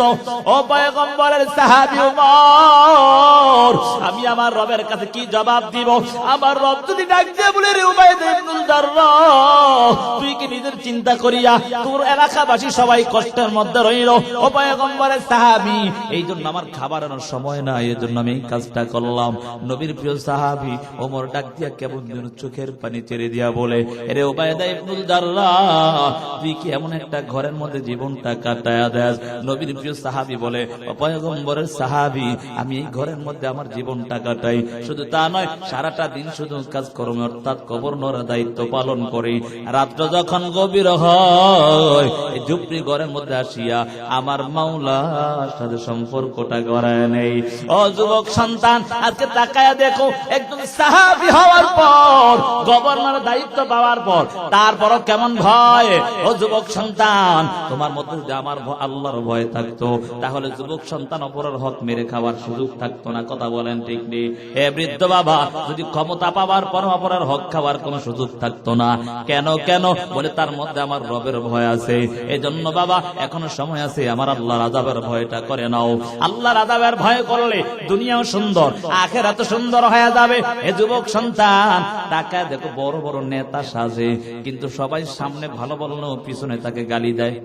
ও পয়গম্বরের সাহাবী ওমর, আমি আমার রবের কাছে কি জবাব দিব? আমার রব যদি ডাক দিয়ে বলে, রে উবাইদা ইবনুল জাররাহ, তুই কি নিজের চিন্তা করিয়া তোর এলাকাবাসী সবাই কষ্টের মধ্যে রইল। ও পয়গম্বরের সাহাবী, এই জন্য আমার খাবারের সময় নাই, এই জন্য আমি এই কাজটা করলাম। নবীর প্রিয় সাহাবী ওমর ডাক দিয়া কেমন যেন চোখের পানি ছেড়ে দিয়া বলে, রে উবাইদা ইবনুল জাররাহ, তুই কি এমন একটা ঘরের মধ্যে জীবনটা কাটায়া দেস? নবীর প্রিয় সাহাবী বলে, ও পয়গম্বরের সাহাবী, আমি এই ঘরের মধ্যে আমার জীবনটা কাটাই, শুধু তা নয়, সারাটা দিন শুধু কাজকর্মে অর্থাৎ গভর্নরের দায়িত্ব পালন করি। রাত্র যখন গভীর হয়, এই ঝুপড়ি ঘরের মধ্যে আসিয়া আমার মাওলার সাথে সম্পর্কটা গড়ায় নেই। ও যুবক সন্তান, আজকে তাকায়া দেখো, একজন সাহাবী হওয়ার পর, গভর্নরের দায়িত্ব পাওয়ার পর, তারপরও কেমন ভয়। ও যুবক সন্তান, তোমার মধ্যে যদি আমার আল্লাহর ভয় থাকতো, তাহলে যুবক সন্তান অপরের হক মেরে খাওয়ার সুযোগ থাকতো না। কথা বলেন ঠিক নেই? হে বৃদ্ধ বাবা, যদি ক্ষমতা পাওয়ার পর অপরের হক খাওয়ার কোন সুযোগ থাকতো না। কেন কেন? বলে, তার মধ্যে আমার রবের ভয় আছে। এই জন্য বাবা, এখনো সময় আছে, আমার আল্লাহর আযাবের ভয়টা করে নাও। আল্লাহর আযাবের ভয় করলে দুনিয়াও সুন্দর, আখিরাতও সুন্দর হয়ে যাবে। হে যুবক সন্তান, টাকা দেখো, বড় বড় নেতা সাজে, কিন্তু সবাই সামনে ভালো বললেও পিছনে তাকে গালি দেয়।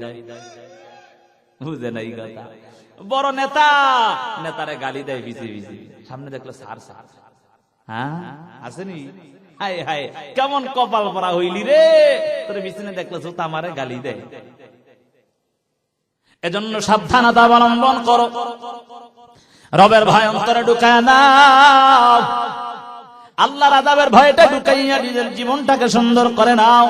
বুঝে নাই কথা? বড় নেতা, নেতারে গালি দেয় বিচি বিচি, সামনে দেখলো সার সার। হ্যাঁ, আসেনি? হায় হায়, কেমন কপাল পরা হইলি রে, তোর পিছনে দেখলো জুতা মারে, গালি দেয়। এজন্য সাবধানতা অবলম্বন করো, রবের ভয় অন্তরে ঢুকায় নাও, আল্লাহর আযাবের ভয়টা ঢুকাইয়া নিজের জীবনটাকে সুন্দর করে নাও।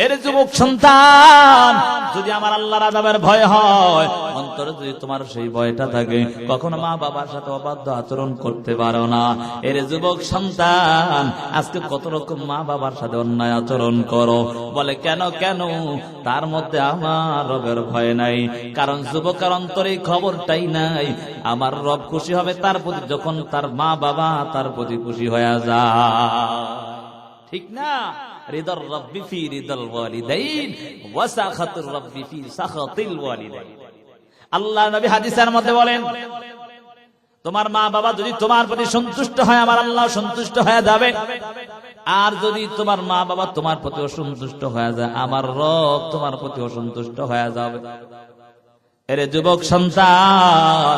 এর যুবক সন্তান, যদি আমার আল্লাহর আযাবের ভয় হয়, অন্তরে যদি তোমার সেই ভয়টা থাকে, কখনো মা বাবার সাথে অবাধ্য আচরণ করতে পারো না। এর যুবক সন্তান, আজকে কত রকম মা বাবার সাথে অন্যায় আচরণ করো, বলে কেন কেন? তার মধ্যে আমার রবের ভয় নাই। কারণ যুবকের অন্তরে খবরটাই নাই, আমার রব খুশি হবে তার প্রতি যখন তার মা বাবা তার প্রতি খুশি হয়ে যায়। ঠিক না? রিদার রাব্বি ফি রিদাল ওয়ালিদাইন ওয়া সাখাতুর রাব্বি ফি সাখাতিল ওয়ালিদাইন। আল্লাহ নবী হাদিসের মধ্যে বলেন, তোমার মা বাবা যদি তোমার প্রতি সন্তুষ্ট হয়, আমার আল্লাহ সন্তুষ্ট হয়ে যাবে। আর যদি তোমার মা বাবা তোমার প্রতি অসন্তুষ্ট হয়ে যায়, আমার রব তোমার প্রতি অসন্তুষ্ট হয়ে যাবে। এরে যুবক সন্তান,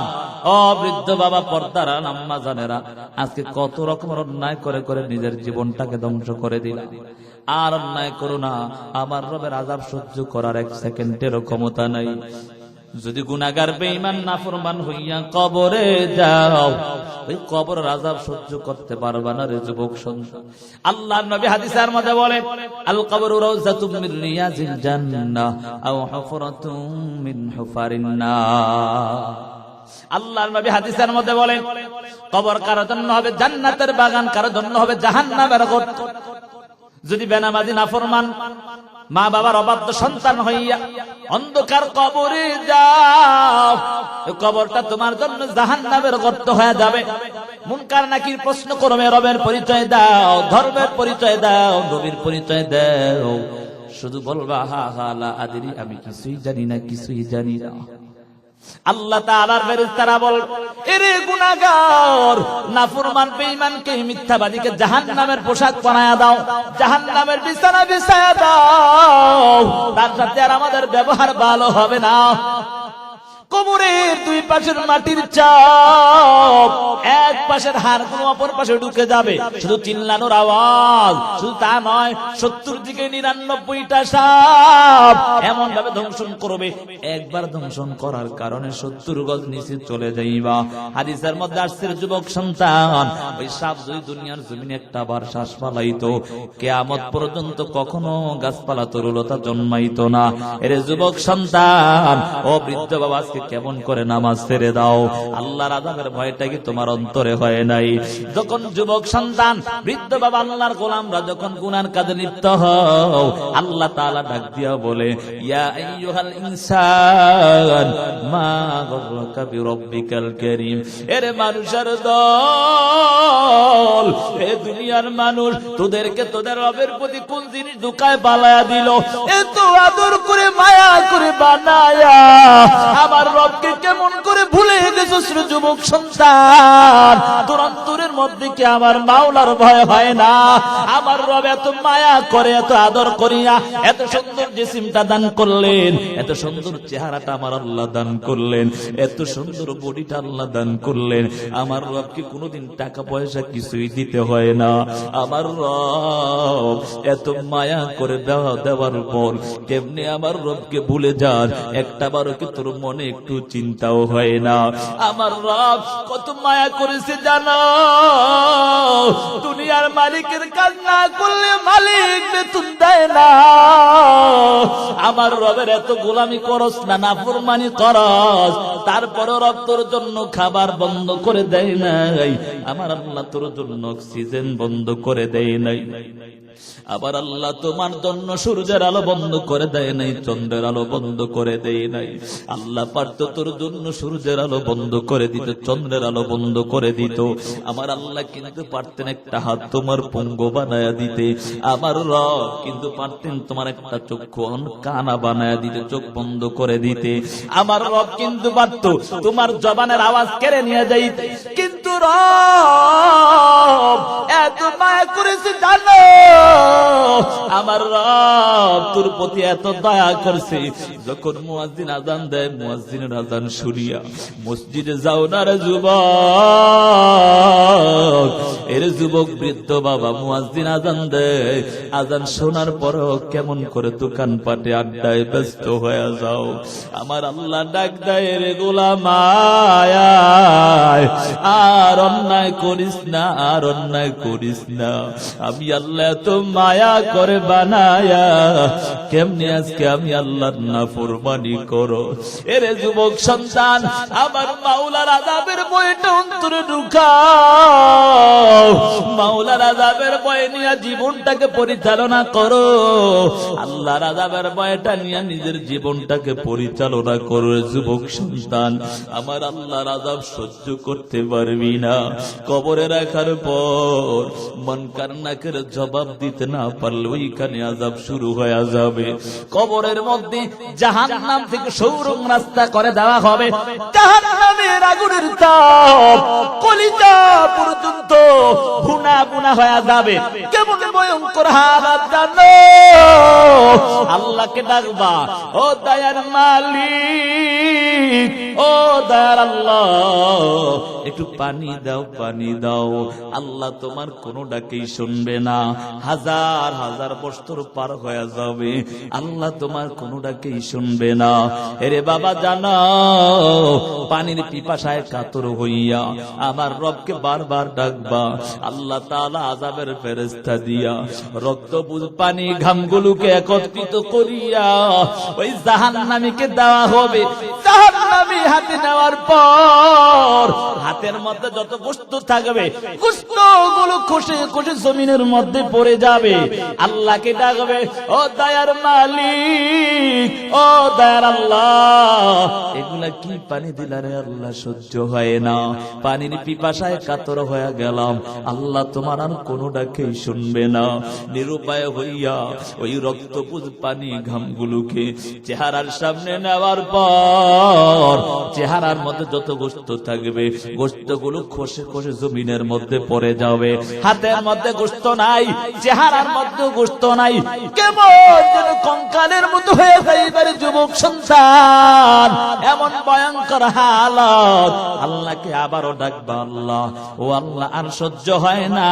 ও বৃদ্ধ বাবা, পর্দার আম্মা জানেরা, আজকে কত রকমের অন্যায় করে করে নিজের জীবনটাকে ধ্বংস করে দিলাম। আর অন্যায় করো না, আমার রবের আযাব সহ্য করার এক সেকেন্ডেরও ক্ষমতা নাই। যদি গুনাহগার বেঈমান নাফরমান হইয়া কবরে যাও, ওই কবরের আযাব সহ্য করতে পারবা না রে যুবক সন্তান। আল্লাহর নবী হাদিসের মধ্যে বলেন, আল কবরু রাউযাতুম মিন রিয়াজিল জান্নাহ আও হুফরাতুম মিন হুফারিন নার। আল্লাহর নবী হাদিসের মধ্যে বলেন, কবর কারো জন্য হবে জান্নাতের বাগান, কারো জন্য হবে জাহান্নামের গর্ত। যদি বেনামাজি নাফরমান মা বাবার অবাধ্য সন্তান হইয়া অন্ধকার কবরে যাও, কবরটা তোমার জন্য জাহান্নামের গর্ত হয়ে যাবে। মুনকার নাকির প্রশ্ন করবে, রবের পরিচয় দাও, ধর্মের পরিচয় দাও, নবীর পরিচয় দাও। শুধু বলবা হা হা লা আদরি, আমি কিছুই জানি না, কিছুই জানি না। আল্লাহ তাআলার ফেরেশতারা বল, এরে গুনাহগার নাফরমান বেঈমানকে মিথ্যাবাদীকে জাহান্নামের পোশাক পরায়া দাও, জাহান্নামের বিছানা বিছায়া দাও, তার সাথে আর আমাদের ব্যবহার ভালো হবে না। কবরের দুই পাশের মাটির চাপ, এক পাশের হাড়গুলো অপর পাশে ঢুকে যাবে, শুধু চিল্লানোর আওয়াজ। শুধু তা নয়, 70 দিকে 99টা সাপ এমন ভাবে দংশন করবে, একবার দংশন করার কারণে 70 গজ নিচে চলে যাইবা। হাদিসের মধ্যে আসছে, যুবক সন্তান, ওই সাপ যদি দুনিয়ার জমিনে একটা বার শ্বাস ফালাইতো, কিয়ামত পর্যন্ত কখনো গাছপালা তরুলতা জন্মাইতো না। এর যুবক সন্তান, ও বৃদ্ধ বাবা, কেমন করে নামাজ ছেড়ে দাও? আল্লাহর আযাবের ভয়টা কি তোমার অন্তরে হয় নাই? যখন যুবক সন্তান, বৃদ্ধ বাবা, আল্লাহর গোলামরা যখন গুনার কাজে লিপ্ত হও, আল্লাহ তাআলা ডাক দিয়া বলে, ইয়া আইয়ুহাল ইনসান মা গররাকা বিরাব্বিকাল কারীম। এরে মানুষের দল, এ দুনিয়ার মানুষ, তোদেরকে তোদের রবের প্রতি কোন জিনিস ঢুকায় পালায়া দিল? এত আদর করে মায়া করে বানায়া আমার রবকে কেমন করে ভুলে গেছিস রে যুবক সন্তান? তোর অন্তরের মধ্যে কি আমার মাওলার ভয় হয় না? আমার রব এত মায়া করে, এত আদর করিয়া এত সুন্দর জিসিমটা দান করলেন, এত সুন্দর চেহারাটা আমার আল্লাহ দান করলেন, এত সুন্দর বডিটা আল্লাহ দান করলেন। আমার রবকে কোনোদিন টাকা পয়সা কিছুই দিতে হয় না। আমার রব এত মায়া করে দেওয়ার পর কেমনে আমার রবকে ভুলে যান? একটা বারও কি তোর মনে একটু চিন্তাও হয় না? আমার রব কত মায়া করেছে জানো? দুনিয়ার মালিকের কাজ না করলে মালিক বেতন দেয় না। আমার রবের এত গোলামি করস না, নাফরমানি করস, তারপরে রব তোর জন্য খাবার বন্ধ করে দেয় নাই। আমার আল্লাহ তোর জন্য অক্সিজেন বন্ধ করে দেয় নাই। আবার আল্লাহ তোমার জন্য সূর্যের আলো বন্ধ করে দেয় নাই, চন্দ্রের আলো বন্ধ করে দেয় নাই। আল্লাহ পারত তোর জন্য সূর্যের আলো বন্ধ করে দিত, চন্দ্রের আলো বন্ধ করে দিত। আমার আল্লাহ কিন্তু পারতেন একটা হাত তোমার পঙ্গু বানায়া দিতে। আমার রব কিন্তু পারতেন তোমার একটা চক্ষু কানা বানায়া দিতে, চোখ বন্ধ করে দিতে। আমার রব কিন্তু পারত তোমার জবানের আওয়াজ কেড়ে নিয়ে যাইতে। কিন্তু রব এত মায়া করেছে জানো? আমার রব তোর প্রতি এত দয়া করছে, যখন মুয়াজ্জিন আযান দেয়, মুয়াজ্জিনের আযান শুনিয়া মসজিদে যাও না রে যুবক। এর যুবক বৃদ্ধ বাবা, মুয়াজ্জিন আযান দেয়, আযান শোনার পরও কেমন করে দোকান পাটে আড্ডায় ব্যস্ত হয়ে যাও। আমার আল্লাহ ডাক দেয়, রে গোলাম আয় আর অন্যায় করিস না, আর অন্যায় করিস না। আমি আল্লাহ এত মায়া করে বানায়া কেমনি আজকে আমি আল্লাহর নাফরমানি করো। এরে যুবক সন্তান, আমার মাওলার আযাবের ভয়টা অন্তরে ঢুকাও। মাওলার আযাবের ভয় নিয়ে জীবনটাকে পরিচালনা করো। আল্লাহর আযাবের ভয়টা নিয়ে নিজের জীবনটাকে পরিচালনা করো। যুবক সন্তান, আমার আল্লাহর আযাব সহ্য করতে পারবি না, কবরে রাখার পর মুনকার নাকির জবাব দিতে না পারলে ওইখানে আযাব শুরু হয়ে যাবে। কবরের মধ্যে জাহান্নাম থেকে সৌরং রাস্তা করে দেওয়া হবে। জাহান্নামের আগুনের তাপ কলিজা পর্যন্ত ভুনা ভুনা হয়ে যাবে। কেমন ভয়ঙ্কর হালাত জানো? আল্লাহকে ডাকবা, ও দয়ার মালিক, ও দয়ার আল্লাহ, একটু পানি দাও, পানি দাও। আল্লাহ তোমার কোনো ডাকেই শুনবে না। হাজার হাজার বছর পার হয়ে যাবে, আল্লাহ তোমার কোনো ডাকেই শুনবে না। এরে বাবা জানো, পানির পিপাসায় কাতর হইয়া আমার রবকে বারবার ডাকবা। আল্লাহ তাআলা আযাবের ফেরেশতা দিয়া রক্তপুঞ্জ পানি ঘামগুলোকে একত্রিত করিয়া ওই জাহান্নামীকে দেওয়া হবে। জাহান্নামী হাতে নেওয়ার পর হাতের মধ্যে যত গোশত থাকবে গোশতগুলো খসে খসে জমিনের মধ্যে পড়ে যাবে। আল্লাহকে ডাকবে, ও দয়ার মালিক, ও দয়ার আল্লাহ, এগুলা কি পানি দিলা রে আল্লাহ, সহ্য হয় না। পানির পিপাসায় কাতর হয়ে গেলাম, আল্লাহ তোমার আর কোনো ডাকেই শুনবে না। নিরুপায় হইয়া ওই রক্তপুঞ্জ পানি ঘামগুলোকে চেহারার সামনে নেওয়ার পর চেহারার মধ্যে যত গোশত থাকবে গোশতগুলো খসে খসে জমিনের মধ্যে পড়ে যাবে। হাতের মধ্যে গোশত নাই, চেহারার মধ্যে গোশত নাই, কেমন যেন কঙ্কালের মতো হয়ে যাইবে। যুবক সন্তান, এমন ভয়ঙ্কর হালত। আল্লাহকে আবারও ডাকবা, আল্লাহ, ও আল্লাহ আর সহ্য হয় না,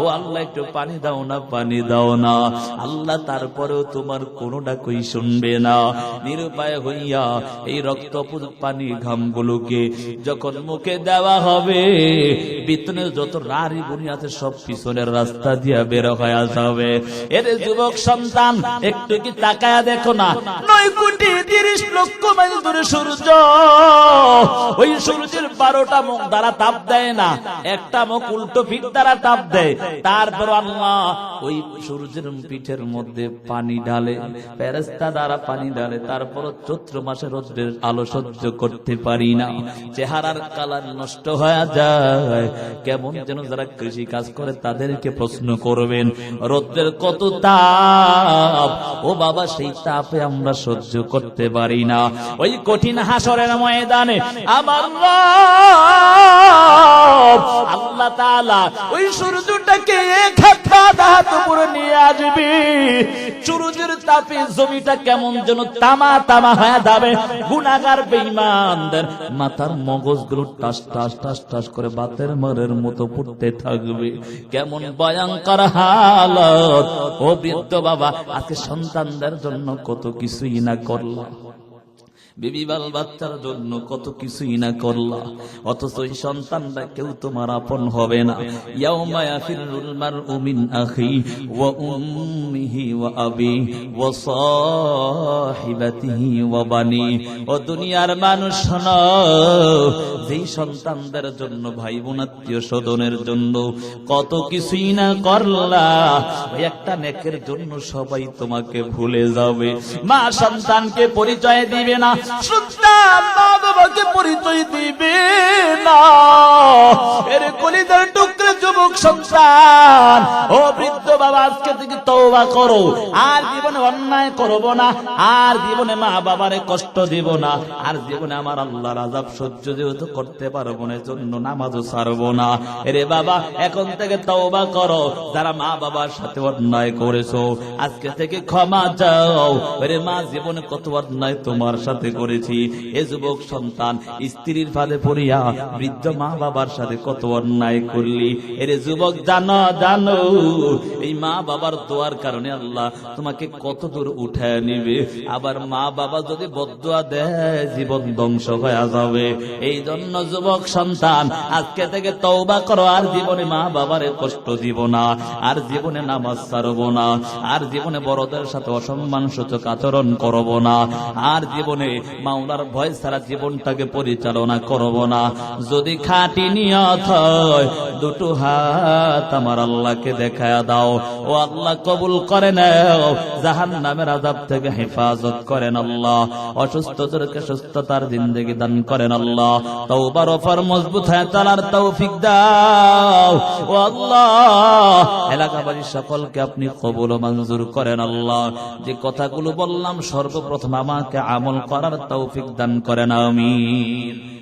ও আল্লাহ একটু পানি দাও না, পানি দাও না। আল্লাহ তারপরেও তোমার কোনো ডাকই শুনবে না। নিরুপায় হইয়া এই রক্তপুঞ্জ পানি ঘামগুলোকে যখন মুখে দেওয়া হবে, ভিতরে যত রারি বুনি আছে সব পিছনের রাস্তা দিয়া বের হয়ে যাবে। এর যুবক সন্তান, একটু কি তাকায়া দেখো না, 9 কোটি 30 লক্ষ মাইল দূরে সূর্য। ওই সূর্যের 12টা মুখ দ্বারা তাপ দেয় না, একটা মুখ উল্টো পিঠ দ্বারা তাপ দেয়। তারপর আল্লাহ ওই সূর্যের পিঠের মধ্যে পানি ঢালে, ফেরেশতা দ্বারা পানি ঢালে। তারপর চৈত্র মাসে রোদের আলো সহ্য করতে পারি না, চেহারার কালার নষ্ট হয়ে যায়। কেমন যেন যারা কৃষি কাজ করে তাদেরকে প্রশ্ন করবেন, রোদের কত তাপ, ও বাবা সেই তাপে আমরা সহ্য করতে পারি না। ওই কঠিন হাসরের ময়দানে আমার আল্লাহ তাআলা ওই সূর্যটাকে এক হাত উপরে নিয়ে আসবে। সূর্যের তাপে জমিটা কেমন যেন তামা তামা হয়ে যাবে। গুনাহগার বেঈমানদের মাথার মগজগুলো টাস টাস টাস টাস করে বাতের মারের মতো ফুটতে থাকবে। কেমন ভয়ঙ্কর হালত। ও বৃদ্ধ বাবা, আজকে সন্তানদের জন্য কত কিছুই না করলাম, বিবি বাল বাচ্চার জন্য কত কিছুই না করলা, অথচ এই সন্তানরা কেউ তোমার আপন হবে না। ইয়াউমা ইয়াফিরুল মারউ মিন আখি ওয়া উম্মিহি ওয়া আবি ওয়া সাহিবাতিহি ওয়া বানি। ও দুনিয়ার মানুষ শোনো, যেই সন্তানদের জন্য ভাই বোন আত্মীয় স্বজনের জন্য কত কিছুই না করলা, একটা নেকের জন্য সবাই তোমাকে ভুলে যাবে। মা সন্তানকে পরিচয় দিবে না, সন্তান মা বাবাকে পরিচয় দিবে না। এর কলিজার টুকরা যুবক সন্তান, ও বৃদ্ধ বাবা, আজকে থেকে তওবা করো। আর জীবনে অন্যায় করব না, আর জীবনে মা বাবারে কষ্ট দিব না, আর জীবনে আমার আল্লাহর আযাব সহ্য যেহেতু করতে পারবো না, জন্য নামাজও ছাড়বো না। এরে বাবা, এখন থেকে তওবা করো। যারা মা বাবার সাথে অন্যায় করেছো আজকে থেকে ক্ষমা চাও। এরে মা, জীবনে কত অন্যায় তোমার সাথে করেছি। এ যুবক সন্তান, স্ত্রীর ফাঁদে পড়িয়া বৃদ্ধ মা বাবার সাথে কত অন্যায় করলি। এরে যুবক জানো জানো, এই মা বাবার দোয়ার কারণে আল্লাহ তোমাকে কত দূর উঠায় নিবে। আবার মা বাবা যদি বদদুয়া দেয় জীবন ধ্বংস হয়ে যাবে। এই জন্য যুবক সন্তান আজকে থেকে তওবা করো, আর জীবনে মা বাবারে কষ্ট দিব না, আর জীবনে নামাজ ছাড়ব না, আর জীবনে বড়দের সাথে অসম্মান সূচক আচরণ করব না, আর জীবনে মাওলার ভয় ছাড়া জীবনটাকে পরিচালনা করব না। যদি খাঁটি নিয়ত হয় দুটো হাত আমার আল্লাহকে দেখায়া দাও, ও আল্লাহ কবুল করে নাও, জাহান্নামের আযাব থেকে হেফাজত করেন আল্লাহ, অসুস্থদেরকে সুস্থতার জিন্দেগি দান করেন আল্লাহ, তওবার ওপর মজবুত হয়ে চলার তৌফিক দাও ও আল্লাহ। এলাকাবাসী সকলকে আপনি কবুল ও মঞ্জুর করেন আল্লাহ। যে কথাগুলো বললাম সর্বপ্রথম আমাকে আমল করার তৌফিক দান করেন, আমিন।